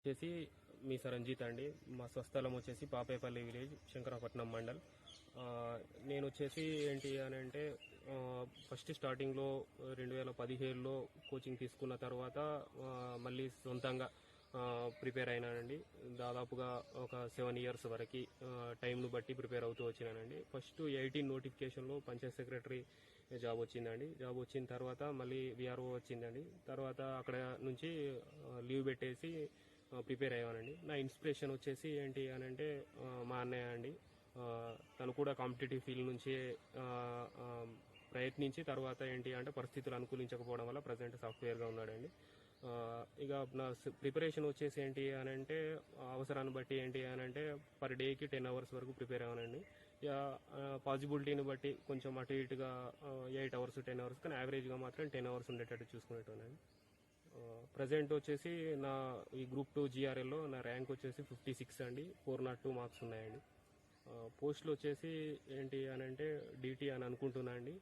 వచ్చేసి మీ సరంజిత్ అండి. మా స్వస్థలం వచ్చేసి పాపేపల్లి విలేజ్, శంకరపట్నం మండల్. నేను వచ్చేసి ఏంటి అని అంటే ఫస్ట్ స్టార్టింగ్లో 2017లో కోచింగ్ తీసుకున్న తర్వాత మళ్ళీ సొంతంగా ప్రిపేర్ అయినానండి. దాదాపుగా ఒక 7 ఇయర్స్ వరకు టైంను బట్టి ప్రిపేర్ అవుతూ వచ్చినానండి. ఫస్ట్ 18 నోటిఫికేషన్లో పంచాయత్ సెక్రటరీ జాబ్ వచ్చిందండి. జాబ్ వచ్చిన తర్వాత మళ్ళీ విఆర్ఓ వచ్చిందండి. తర్వాత అక్కడ నుంచి లీవ్ పెట్టేసి ప్రిపేర్ అయ్యానండి. నా ఇన్స్పిరేషన్ వచ్చేసి ఏంటి అని అంటే మా అన్నయ్య అండి. తను కూడా కాంపిటేటివ్ ఫీల్డ్ నుంచి ప్రయత్నించి తర్వాత ఏంటి అంటే పరిస్థితులు అనుకూలించకపోవడం వల్ల ప్రజెంట్ సాఫ్ట్వేర్గా ఉన్నాడండి. ఇక నా ప్రిపరేషన్ వచ్చేసి ఏంటి అని అంటే అవసరాన్ని బట్టి ఏంటి అని అంటే పర్ డేకి 10 అవర్స్ వరకు ప్రిపేర్ అవ్వనండి. ఇక పాసిబిలిటీని బట్టి కొంచెం అటు ఇటుగా 8 అవర్స్ 10 అవర్స్ కానీ యావరేజ్గా మాత్రం 10 అవర్స్ ఉండేటట్టు చూసుకునేటోనండి. ప్రజెంట్ వచ్చేసి నా ఈ గ్రూప్ 2 జిఆర్ఎల్లో నా ర్యాంక్ వచ్చేసి 56 అండి. 402 మార్క్స్ ఉన్నాయండి. పోస్టులు వచ్చేసి ఏంటి అని అంటే డిటి అని అనుకుంటున్నా అండి.